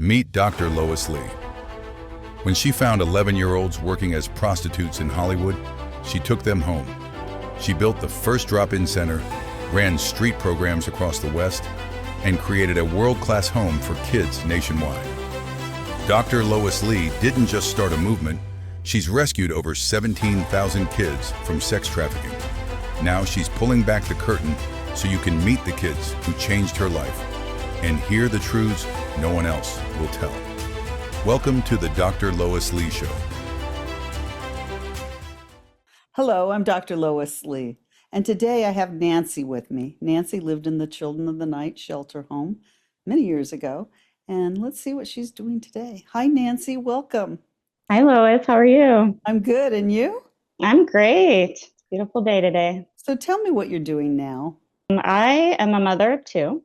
Meet Dr. Lois Lee. When she found 11-year-olds working as prostitutes in Hollywood, she took them home. She built the first drop-in center, ran street programs across the West, and created a world-class home for kids nationwide. Dr. Lois Lee didn't just start a movement, she's rescued over 17,000 kids from sex trafficking. Now she's pulling back the curtain so you can meet the kids who changed her life and hear the truths no one else will tell. Welcome to the Dr. Lois Lee Show. Hello, I'm Dr. Lois Lee, and today I have Nancy with me. Nancy lived in the Children of the Night shelter home many years ago, and let's see what she's doing today. Hi, Nancy, welcome. Hi, Lois. How are you? I'm good, and you? I'm great. It's a beautiful day today. So tell me what you're doing now. I am a mother of two.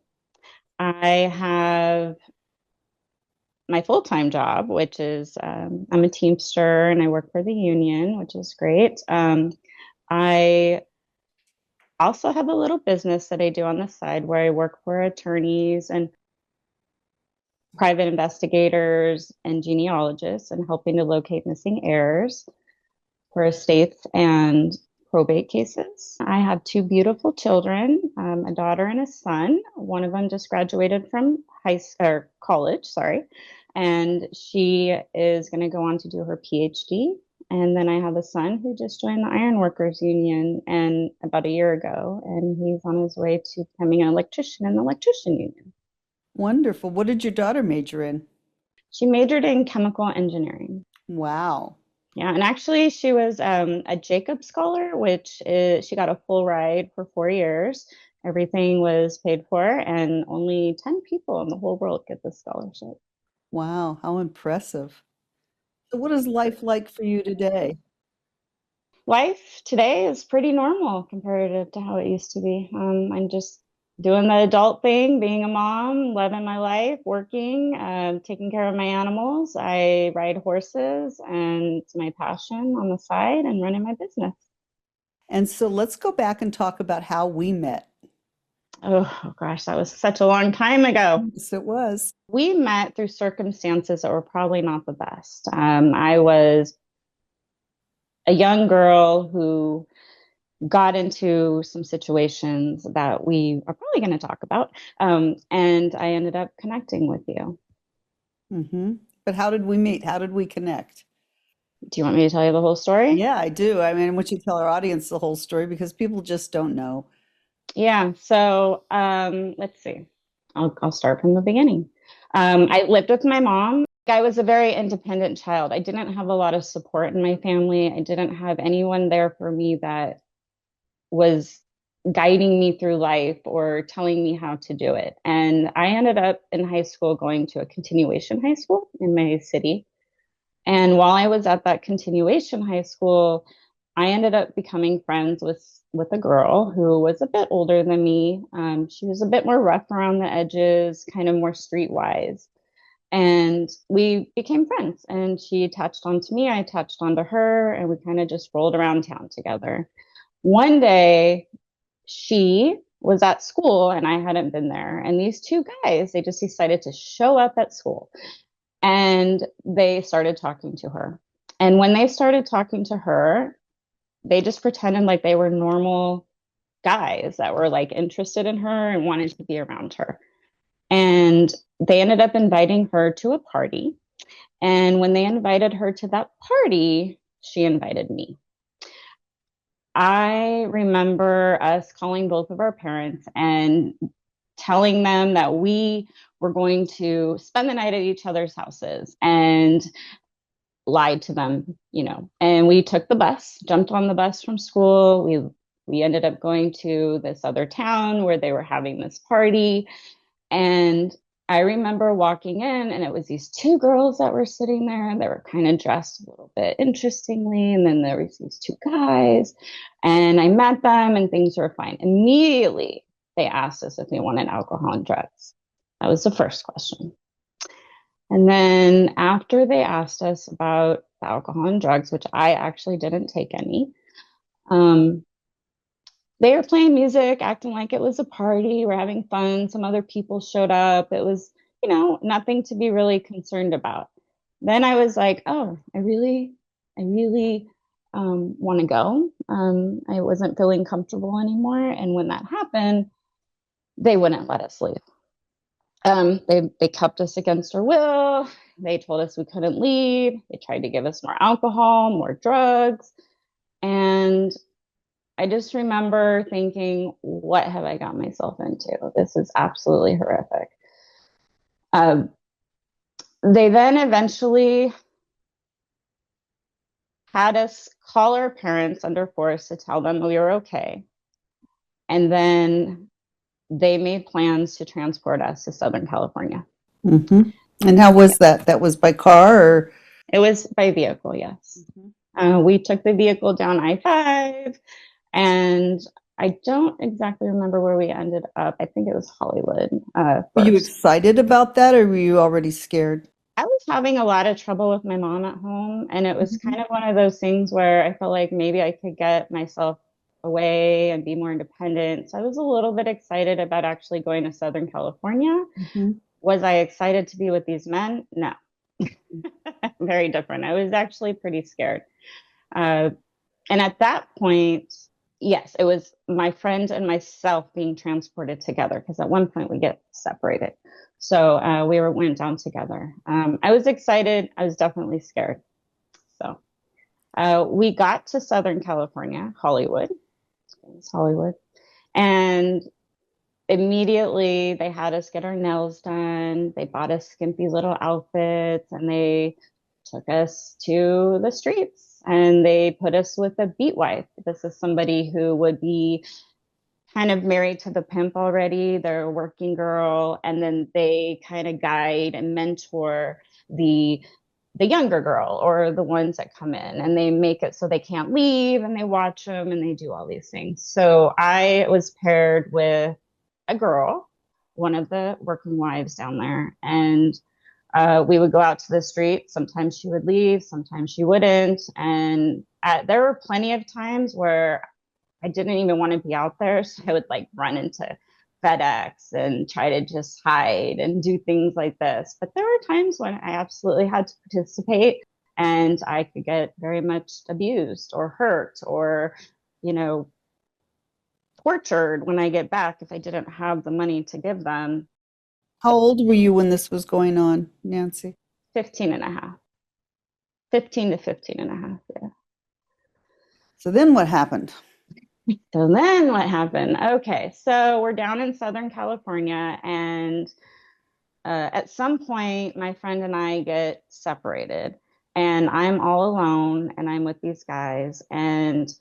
I have my full-time job, which is I'm a Teamster and I work for the union, which is great. I also have a little business that I do on the side where I work for attorneys and private investigators and genealogists and helping to locate missing heirs for estates and probate cases. I have two beautiful children, a daughter and a son. One of them just graduated from college, and she is going to go on to do her PhD. And then I have a son who just joined the Ironworkers Union and about a year ago, and he's on his way to becoming an electrician in the electrician union. Wonderful. What did your daughter major in? She majored in chemical engineering. Wow. Yeah, and actually she was a Jacob Scholar, which is, she got a full ride for 4 years. Everything was paid for, and only 10 people in the whole world get this scholarship. Wow, how impressive. So what is life like for you today? Life today is pretty normal comparative to how it used to be. I'm just doing the adult thing, being a mom, loving my life, working, taking care of my animals. I ride horses, and it's my passion on the side, and running my business. And so let's go back and talk about how we met. Oh gosh, that was such a long time ago. Yes, it was. We met through circumstances that were probably not the best. I was a young girl who got into some situations that we are probably going to talk about. And I ended up connecting with you. Mm-hmm. But how did we meet? How did we connect? Do you want me to tell you the whole story? Yeah, I do. I mean, I want you to tell our audience the whole story because people just don't know. Yeah. So let's see. I'll start from the beginning. I lived with my mom. I was a very independent child. I didn't have a lot of support in my family. I didn't have anyone there for me that was guiding me through life or telling me how to do it. And I ended up in high school going to a continuation high school in my city. And while I was at that continuation high school, I ended up becoming friends with a girl who was a bit older than me. She was a bit more rough around the edges, kind of more streetwise. And we became friends. And she attached onto me, I attached onto her, and we kind of just rolled around town together. One day, she was at school and I hadn't been there. And these two guys, they just decided to show up at school and they started talking to her. And when they started talking to her, they just pretended like they were normal guys that were like interested in her and wanted to be around her. And they ended up inviting her to a party. And when they invited her to that party, she invited me. I remember us calling both of our parents and telling them that we were going to spend the night at each other's houses, and lied to them, And we took the bus, jumped on the bus from school. We ended up going to this other town where they were having this party. And I remember walking in, and it was these two girls that were sitting there, and they were kind of dressed a little bit interestingly. And then there was these two guys, and I met them, and things were fine. Immediately, they asked us if we wanted alcohol and drugs. That was the first question. And then after they asked us about the alcohol and drugs, which I actually didn't take any, they were playing music, acting like it was a party. We're having fun. Some other people showed up. It was nothing to be really concerned about. Then I was like, oh, I really want to go. I wasn't feeling comfortable anymore. And when that happened, they wouldn't let us leave. They kept us against our will. They told us we couldn't leave. They tried to give us more alcohol, more drugs. And I just remember thinking, what have I got myself into? This is absolutely horrific. Um, they then eventually had us call our parents under force to tell them we were okay. And then they made plans to transport us to Southern California. Mm-hmm. And how Yeah. was that? That was by car or? It was by vehicle, yes. We took the vehicle down I-5, and I don't exactly remember where we ended up. I think it was Hollywood Were you first. excited about that or were you already scared? I was having a lot of trouble with my mom at home, and it was Mhm. kind of one of those things where I felt like maybe I could get myself away and be more independent. So I was a little bit excited about actually going to Southern California. Mhm. Was I excited to be with these men? No. Very different. I was actually pretty scared. Uh, and at that point, yes, it was my friend and myself being transported together because at one point we get separated. So went down together. I was excited. I was definitely scared. So we got to Southern California, Hollywood. It's Hollywood. And immediately they had us get our nails done. They bought us skimpy little outfits and they took us to the streets and they put us with a beat wife. This is somebody who would be kind of married to the pimp already. They're a working girl, and then they kind of guide and mentor the the younger girl or the ones that come in, and they make it so they can't leave, and they watch them, and they do all these things. So I was paired with a girl, one of the working wives down there, and we would go out to the street. Sometimes she would leave, sometimes she wouldn't. And there were plenty of times where I didn't even want to be out there. So I would like run into FedEx and try to just hide and do things like this. But there were times when I absolutely had to participate and I could get very much abused or hurt or, you know, tortured when I get back if I didn't have the money to give them. How old were you when this was going on, Nancy? 15 and a half, 15 to 15 and a half. Yeah. So then what happened? So then what happened? Okay, so we're down in Southern California, and at some point, my friend and I get separated, and I'm all alone, and I'm with these guys. And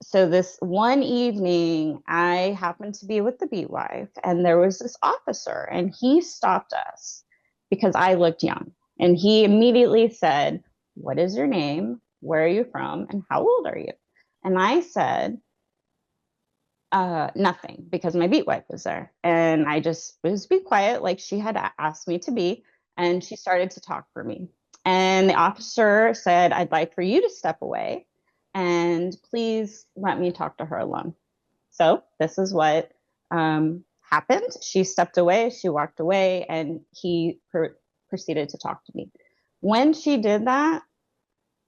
so this one evening, I happened to be with the beat wife, and there was this officer, and he stopped us because I looked young. And he immediately said, "What is your name? Where are you from? And how old are you?" And I said, nothing because my beat wife was there. And I just was be quiet like she had asked me to be. And she started to talk for me. And the officer said, "I'd like for you to step away and please let me talk to her alone." So this is what happened. She stepped away, she walked away, and he proceeded to talk to me. When she did that,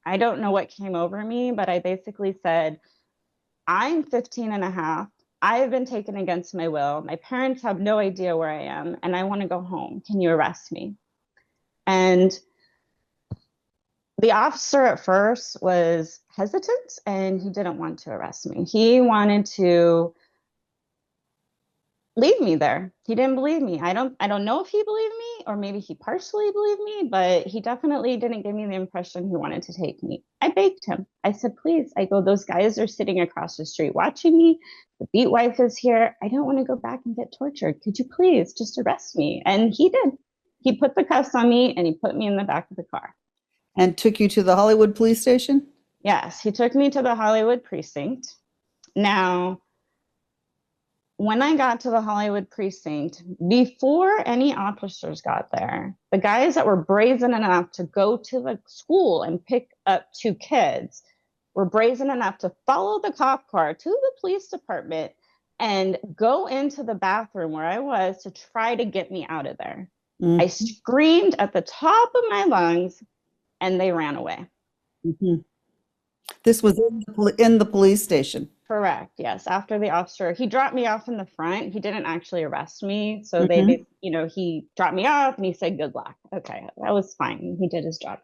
I don't know what came over me, but I basically said, "I'm 15 and a half. I have been taken against my will. My parents have no idea where I am, and I want to go home. Can you arrest me?" And the officer at first was hesitant and he didn't want to arrest me. He wanted to leave me there. He didn't believe me. I don't know if he believed me or maybe he partially believed me, but he definitely didn't give me the impression he wanted to take me. I begged him. I said, "Please." I go, "Those guys are sitting across the street watching me. The beat wife is here. I don't want to go back and get tortured. Could you please just arrest me?" And he did. He put the cuffs on me and he put me in the back of the car. And took you to the Hollywood police station? Yes, he took me to the Hollywood precinct. Now, when I got to the Hollywood precinct, before any officers got there, the guys that were brazen enough to go to the school and pick up two kids were brazen enough to follow the cop car to the police department and go into the bathroom where I was to try to get me out of there. I Mm-hmm. screamed at the top of my lungs and they ran away. Mm-hmm. This was in the police station. Correct. Yes. After the officer, he dropped me off in the front. He didn't actually arrest me. So Mm-hmm. he dropped me off and he said, good luck. Okay. That was fine. He did his job.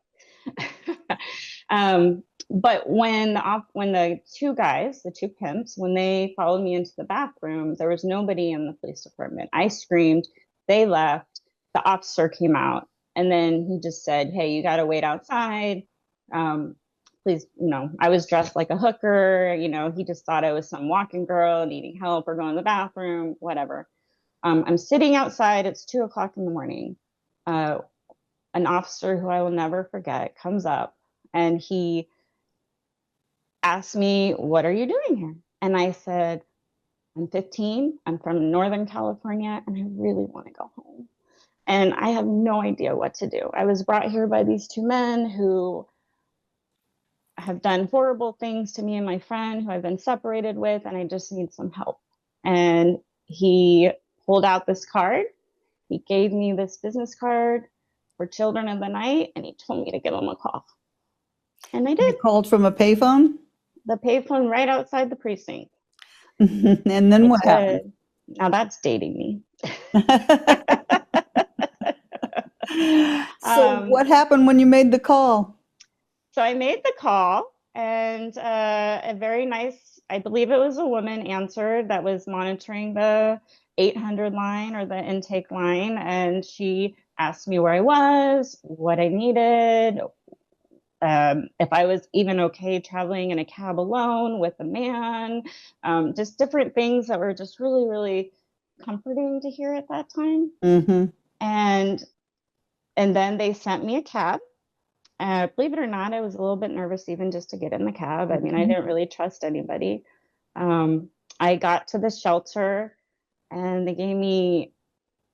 But when the two guys, the two pimps, when they followed me into the bathroom, there was nobody in the police department. I screamed, they left, the officer came out, and then he just said, hey, you got to wait outside. Please, I was dressed like a hooker. He just thought I was some walking girl needing help or going to the bathroom, whatever. I'm sitting outside. It's 2 o'clock in the morning. Uh, an officer who I will never forget comes up and he asked me, what are you doing here? And I said, I'm 15. I'm from Northern California and I really want to go home. And I have no idea what to do. I was brought here by these two men who have done horrible things to me and my friend who I've been separated with, and I just need some help. And he pulled out this card. He gave me this business card for Children of the Night, and he told me to give him a call. And I You did. called from a payphone? The payphone right outside the precinct. And then I what happened? said, now that's dating me. So um, what happened when you made the call? so I made the call, and a very nice, I believe it was a woman, answered that was monitoring the 800 line or the intake line. And she asked me where I was, what I needed, if I was even okay traveling in a cab alone with a man, just different things that were just really, really comforting to hear at that time. Mm-hmm. And and then they sent me a cab. Believe it or not, I was a little bit nervous even just to get in the cab. I mean, I Mm-hmm. didn't really trust anybody. I got to the shelter and they gave me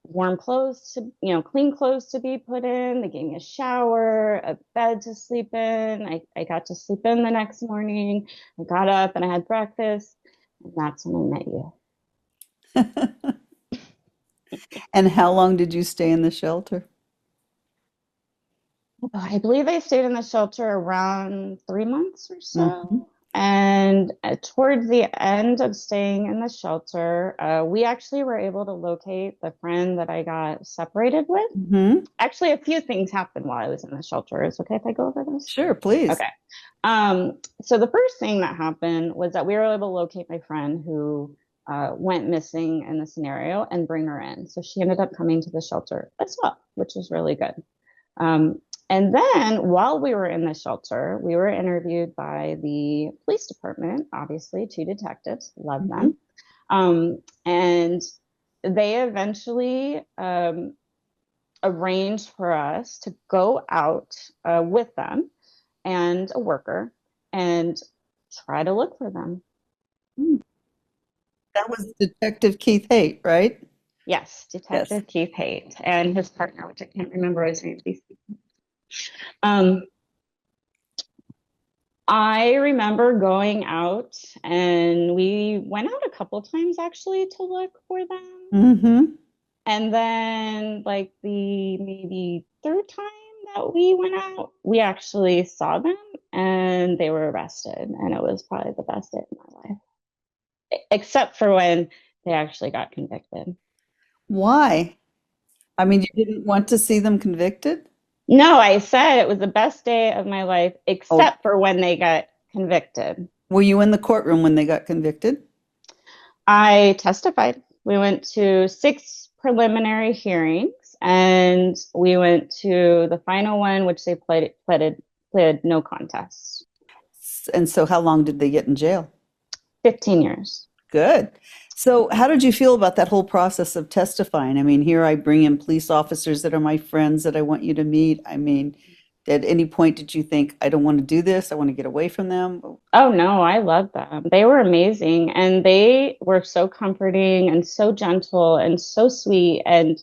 warm clothes to, clean clothes to be put in. They gave me a shower, a bed to sleep in. I got to sleep in the next morning. I got up and I had breakfast. And that's when I met you. And how long did you stay in the shelter? I believe I stayed in the shelter around 3 months or Mm-hmm. so. And towards the end of staying in the shelter, we actually were able to locate the friend that I got separated with. Mm-hmm. Actually, a few things happened while I was in the shelter. Is it okay if I go over this? Sure, please. Okay. So the first thing that happened was that we were able to locate my friend who went missing in the scenario and bring her in. So she ended up coming to the shelter as well, which was really good. Um, and then while we were in the shelter, we were interviewed by the police department, obviously, two detectives, love Mm-hmm. them. And they eventually arranged for us to go out with them and a worker and try to look for them. That was Detective Keith Haight, right? Yes, Yes. Detective Keith Haight and his partner, which I can't remember his name. Um, I remember going out, and we went out a couple times actually to look for them. Mm-hmm. And then, like the maybe third time that we went out, we actually saw them and they were arrested. And it was probably the best day of my life, except for when they actually got convicted. Why? I mean, you didn't want to see them convicted? No, I said it was the best day of my life, Oh, except for when they got convicted. were you in the courtroom when they got convicted? I testified. We went to 6 preliminary hearings and we went to the final one, which they pled no contest. And so how long did they get in jail? 15 years. Good. So how did you feel about that whole process of testifying? I mean, here I bring in police officers that are my friends that I want you to meet. I mean, at any point did you think, I don't want to do this, I want to get away from them? Oh no, I love them. They were amazing and they were so comforting and so gentle and so sweet. And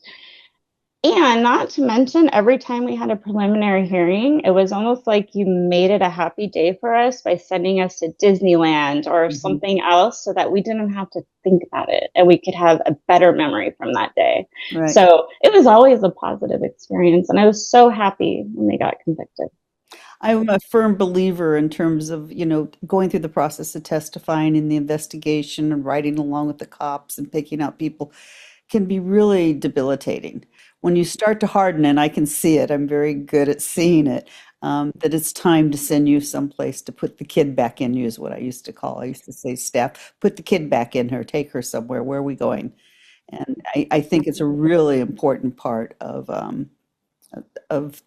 And not to mention, every time we had a preliminary hearing, it was almost like you made it a happy day for us by sending us to Disneyland or Mhm. something else so that we didn't have to think about it and we could have a better memory from that day. Right. So it was always a positive experience. And I was so happy when they got convicted. I'm a firm believer in terms of, going through the process of testifying in the investigation and riding along with the cops and picking out people can be really debilitating. When you start to harden, and I can see it, I'm very good at seeing it, that it's time to send you someplace to put the kid back in you, is what I used to call. I used to say, staff, put the kid back in her, take her somewhere. Where are we going? And I think it's a really important part of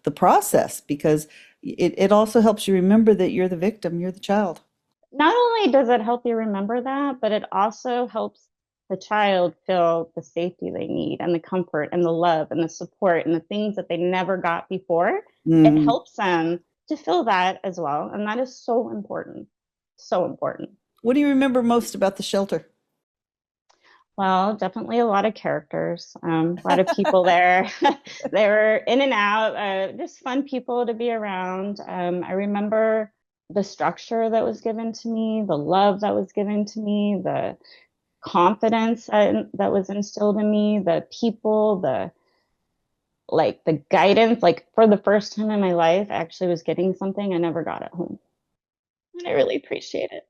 the process because it also helps you remember that you're the victim, you're the child. Not only does it help you remember that, but it also helps the child feel the safety they need and the comfort and the love and the support and the things that they never got before. It Mm. helps them to feel that as well. And that is so important. So important. What do you remember most about the shelter? Well, definitely a lot of characters, a lot of people there. They were in and out, just fun people to be around. I remember the structure that was given to me, the love that was given to me, the confidence that was instilled in me, the people, the guidance. Like for the first time in my life, I actually was getting something I never got at home. And I really appreciate it.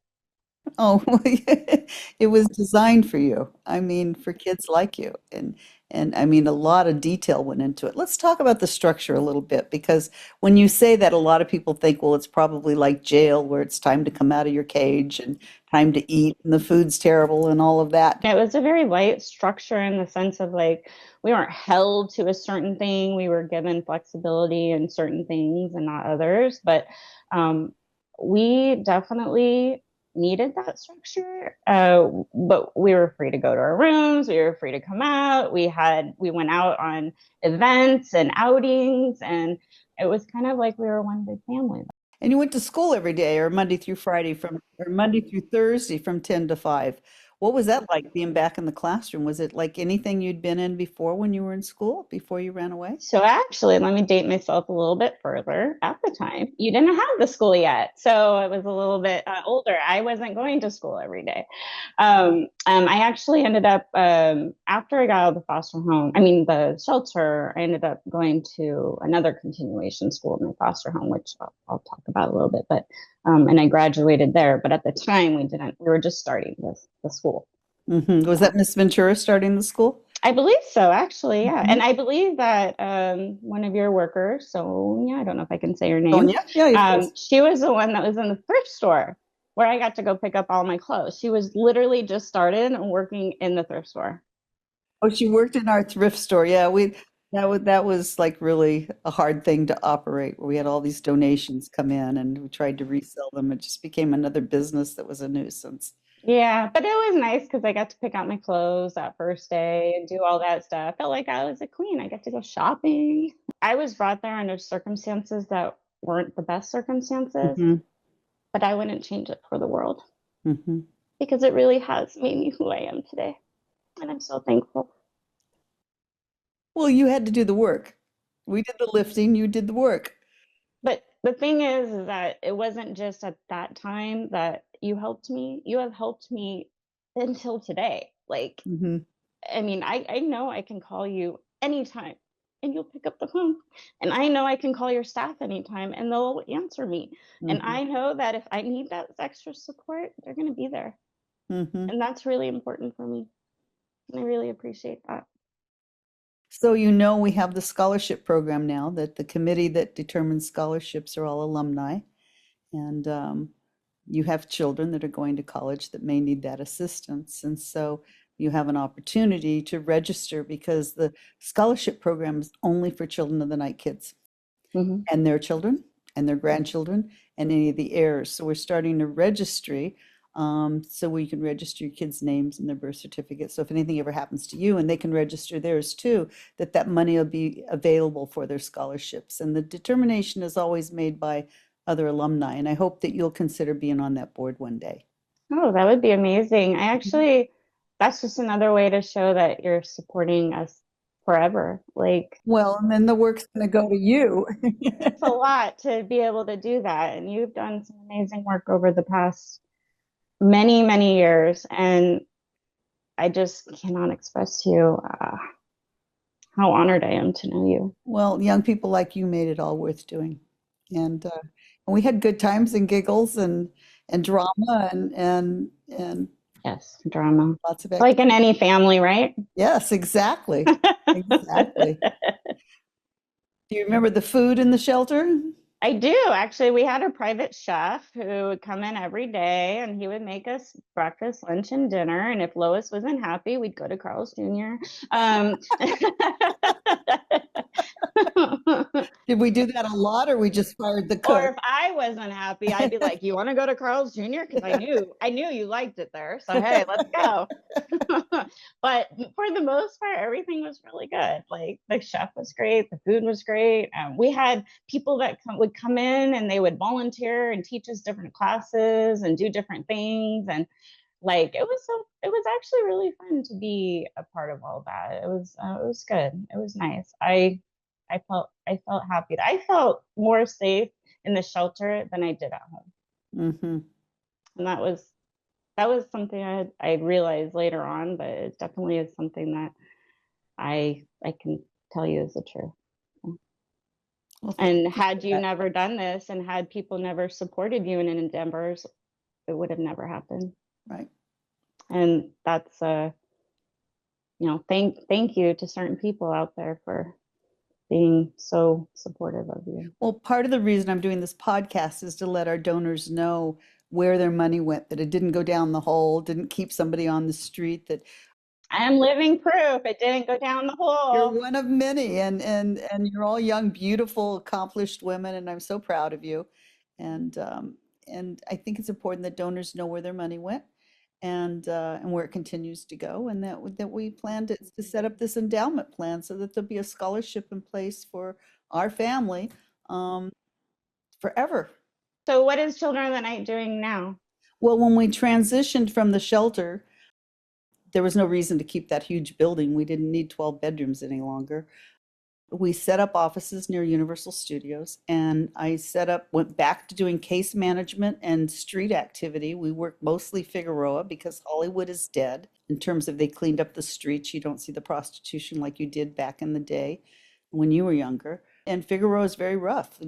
Oh, it was designed for you. I mean, for kids like you. And I mean, a lot of detail went into it. Let's talk about the structure a little bit because when you say that, a lot of people think, well, it's probably like jail where it's time to come out of your cage and time to eat and the food's terrible and all of that. It was a very light structure in the sense of like we weren't held to a certain thing. We were given flexibility in certain things and not others. But um, we definitely needed that structure. But we were free to go to our rooms. We were free to come out. We went out on events and outings, and it was kind of like we were one big family. And you went to school every day or Monday through Friday or Monday through Thursday from 10 to 5. What was that like being back in the classroom? Was it like anything you'd been in before when you were in school, before you ran away? So actually, let me date myself a little bit further. At the time, you didn't have the school yet, so I was a little bit older. I wasn't going to school every day. I actually ended up after I got out of the foster home, I mean the shelter. I ended up going to another continuation school in my foster home, which I'll talk about a little bit. But and I graduated there. But at the time, we didn't. We were just starting the school. Was that Miss Ventura starting the school? I believe so, actually, yeah. Mhm. And I believe that one of your workers, so yeah, I don't know if I can say her name, Sonia? Yeah, of course. she was the one that was in the thrift store where I got to go pick up all my clothes. She was literally just started and working in the thrift store. Oh, she worked in our thrift store. Yeah, that was like really a hard thing to operate where we had all these donations come in and we tried to resell them. It just became another business that was a nuisance. Yeah, but it was nice because I got to pick out my clothes that first day and do all that stuff. I felt like I was a queen. I got to go shopping. I was brought there under circumstances that weren't the best circumstances, Hmm. but I wouldn't change it for the world, Hmm. because it really has made me who I am today. And I'm so thankful. Well, you had to do the work. We did the lifting, you did the work. But the thing is that it wasn't just at that time that you helped me. You have helped me until today. Like, Hmm. I mean, I know I can call you anytime and you'll pick up the phone. And I know I can call your staff anytime and they'll answer me. And Hmm. I know that if I need that extra support, they're going to be there. Hmm. And that's really important for me. And I really appreciate that. So we have the scholarship program now that the committee that determines scholarships are all alumni. And you have children that are going to college that may need that assistance. And so you have an opportunity to register because the scholarship program is only for children of the night kids Hmm. and their children and their grandchildren and any of the heirs. So we're starting a registry so we can register your kids' names and their birth certificates. So if anything ever happens to you, and they can register theirs too, that money will be available for their scholarships. And the determination is always made by other alumni. And I hope that you'll consider being on that board one day. Oh, that would be amazing. I Mhm. actually, that's just another way to show that you're supporting us forever. Like, Well, and then the work's going to go to you. it's a lot to be able to do that. And you've done some amazing work over the past many, many years. And I just cannot express to you how honored I am to know you. Well, young people like you made it all worth doing. And we had good times and giggles and drama and Yes, drama. lots of Like activity. in any family, right? Yes, exactly. Exactly. Do you remember the food in the shelter? I do. Actually, we had a private chef who would come in every day and he would make us breakfast, lunch, and dinner. And if Lois wasn't happy, we'd go to Carl's Jr. Um, Did we do that a lot or we just fired the or cook? if I wasn't happy, I'd be like, "You want to go to Carl's Jr.?" Because I knew you liked it there. So hey, let's go. But for the most part, everything was really good. Like the chef was great, the food was great. We had people that would come in and they would volunteer and teach us different classes and do different things. And like it was actually really fun to be a part of all that. It was good. It was nice. I felt happy. I felt more safe in the shelter than I did at home. Hmm. And that was something I realized later on, but it definitely is something that I can tell you is the truth. Well, thank And you for had you that. never done this and had people never supported you in endeavors, it would have never happened. Right. And that's thank you to certain people out there for being so supportive of you. Well, part of the reason I'm doing this podcast is to let our donors know where their money went, that it didn't go down the hole, didn't keep somebody on the street, that I am living proof it didn't go down the you're hole. one of many, and you're all young, beautiful, accomplished women, and I'm so proud of you. And I think it's important that donors know where their money went, and where it continues to go, and that we plan to set up this endowment plan so that there'll be a scholarship in place for our family um, forever. So what is Children of the Night doing now? Well, when we transitioned from the shelter, there was no reason to keep that huge building. We didn't need 12 bedrooms any longer. We set up offices near Universal Studios, and went back to doing case management and street activity. We work mostly Figueroa because Hollywood is dead. In terms of they cleaned up the streets, you don't see the prostitution like you did back in the day when you were younger. And Figueroa is very rough.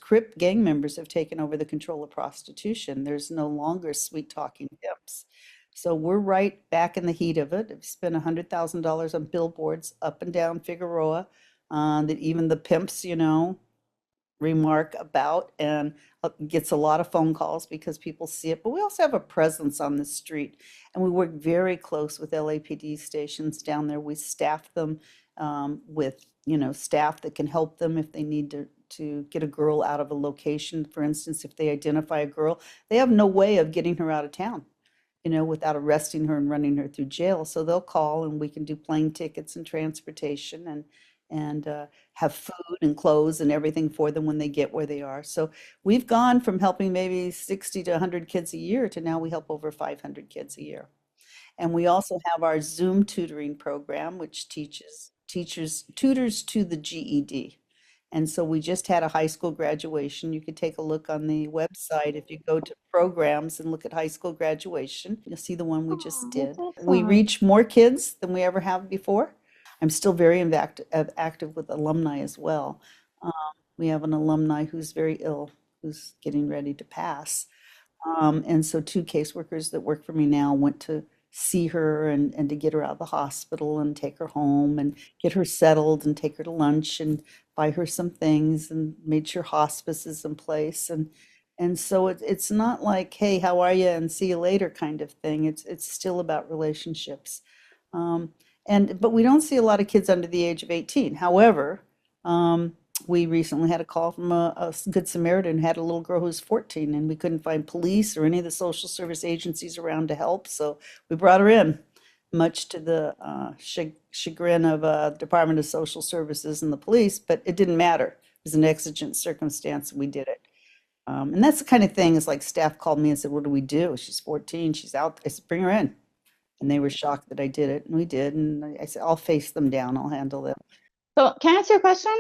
Crip gang members have taken over the control of prostitution. There's no longer sweet talking pimps. So we're right back in the heat of it. I've spent $100,000 on billboards up and down Figueroa that even the pimps, remark about, and gets a lot of phone calls because people see it. But we also have a presence on the street, and we work very close with LAPD stations down there. We staff them with, staff that can help them if they need to get a girl out of a location. For instance, if they identify a girl, they have no way of getting her out of town, without arresting her and running her through jail. So they'll call and we can do plane tickets and transportation and have food and clothes and everything for them when they get where they are. So we've gone from helping maybe 60 to 100 kids a year to now we help over 500 kids a year. And we also have our Zoom tutoring program, which tutors to the GED. And so we just had a high school graduation. You could take a look on the website. If you go to programs and look at high school graduation, you'll see the one we just Oh, that's did. We awesome. reach more kids than we ever have before. I'm still very active with alumni as well. Um, we have an alumni who's very ill, who's getting ready to pass. And so two caseworkers that work for me now went to see her and to get her out of the hospital and take her home and get her settled and take her to lunch and buy her some things and made sure hospice is in place. And so it's not like, hey, how are you and see you later kind of thing. It's still about relationships. Um, but we don't see a lot of kids under the age of 18. However, um, we recently had a call from a Good Samaritan who had a little girl who was 14, and we couldn't find police or any of the social service agencies around to help, so we brought her in, much to the chagrin of Department of Social Services and the police, but it didn't matter. It was an exigent circumstance, and we did it. And that's the kind of thing, is like staff called me and said, what do we do? She's 14, she's out. I said, bring her in. And they were shocked that I did it, and we did. And I said, I'll face them down. I'll handle them. So can I ask you a question?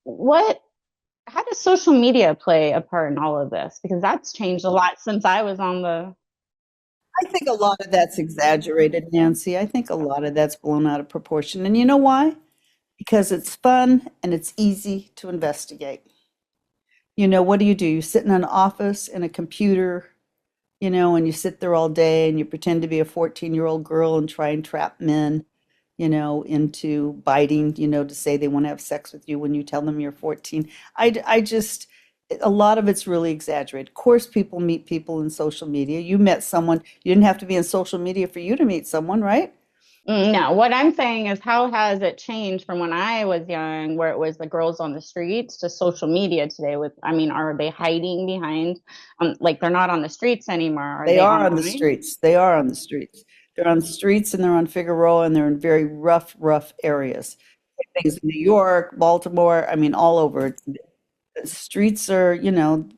What, how does social media play a part in all of this? Because that's changed a lot since I was on the. I think a lot of that's exaggerated, Nancy. I think a lot of that's blown out of proportion. And you know why? Because it's fun and it's easy to investigate. What do? You sit in an office and a computer, and you sit there all day and you pretend to be a 14-year-old girl and try and trap men, into biting, to say they want to have sex with you when you tell them you're 14. I just, a lot of it's really exaggerated. Of course, people meet people in social media. You met someone, you didn't have to be in social media for you to meet someone, right? No, what I'm saying is, how has it changed from when I was young, where it was the girls on the streets, to social media today? I mean, are they hiding behind, like they're not on the streets anymore? Are They they are on the online? streets. They are on the streets. They're on the streets and they're on Figueroa and they're in very rough, rough areas. Things in New York, Baltimore, I mean, all over. The streets are,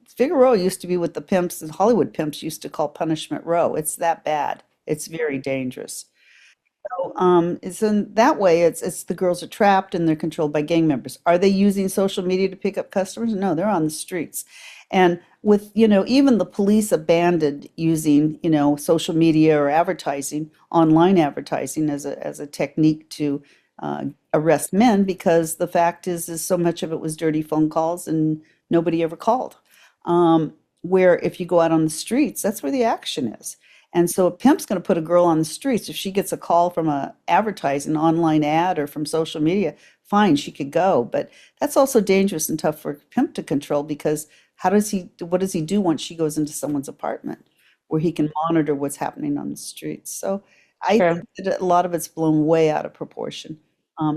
Figueroa used to be what the pimps, the Hollywood pimps used to call Punishment Row. It's that bad. It's very dangerous. It's in that way, it's the girls are trapped and they're controlled by gang members. Are they using social media to pick up customers? No, they're on the streets. And with, even the police abandoned using, social media or advertising, online advertising as a technique to arrest men because the fact is so much of it was dirty phone calls and nobody ever called. Where if you go out on the streets, that's where the action is. And so a pimp's going to put a girl on the streets. If she gets a call from a advertising online ad or from social media, fine, she could go. But that's also dangerous and tough for a pimp to control because what does he do once she goes into someone's apartment where he can monitor what's happening on the streets? So I True, think that a lot of it's blown way out of proportion.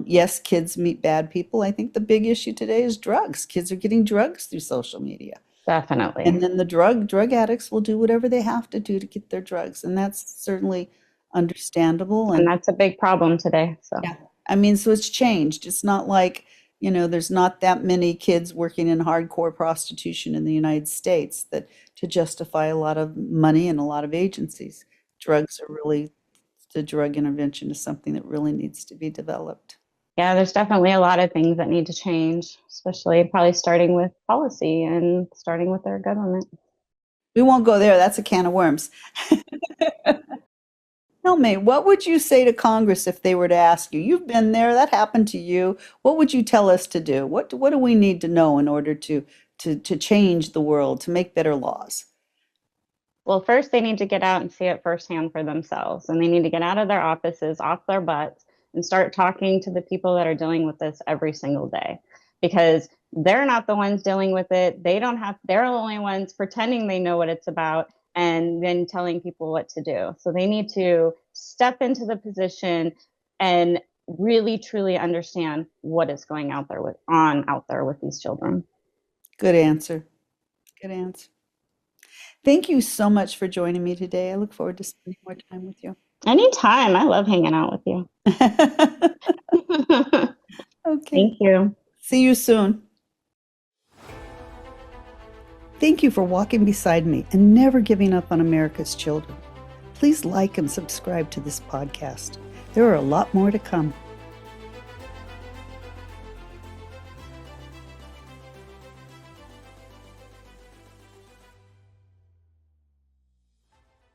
Yes, kids meet bad people. I think the big issue today is drugs. Kids are getting drugs through social media. And definitely. then the drug addicts will do whatever they have to do to get their drugs, and that's certainly understandable. And And that's a big problem today. So, yeah, I mean, so it's changed. It's not like, there's not that many kids working in hardcore prostitution in the United States that to justify a lot of money and a lot of agencies. Drugs are really, the drug intervention is something that really needs to be developed. yeah, there's definitely a lot of things that need to change, especially probably starting with policy and starting with our government. We won't go there. That's a can of worms. Tell me, what would you say to Congress if they were to ask you? You've been there, that happened to you. What would you tell us to do? What do we need to know in order to change the world, to make better laws? Well, first, they need to get out and see it firsthand for themselves. And they need to get out of their offices, off their butts, and start talking to the people that are dealing with this every single day. Because they're not the ones dealing with it. They're the only ones pretending they know what it's about and then telling people what to do. So they need to step into the position and really truly understand what is going out there with these children. Good answer. Good answer. Thank you so much for joining me today. I look forward to spending more time with you. Anytime. I love hanging out with you. Okay. Thank you. See you soon. Thank you for walking beside me and never giving up on America's children. Please like and subscribe to this podcast. There are a lot more to come.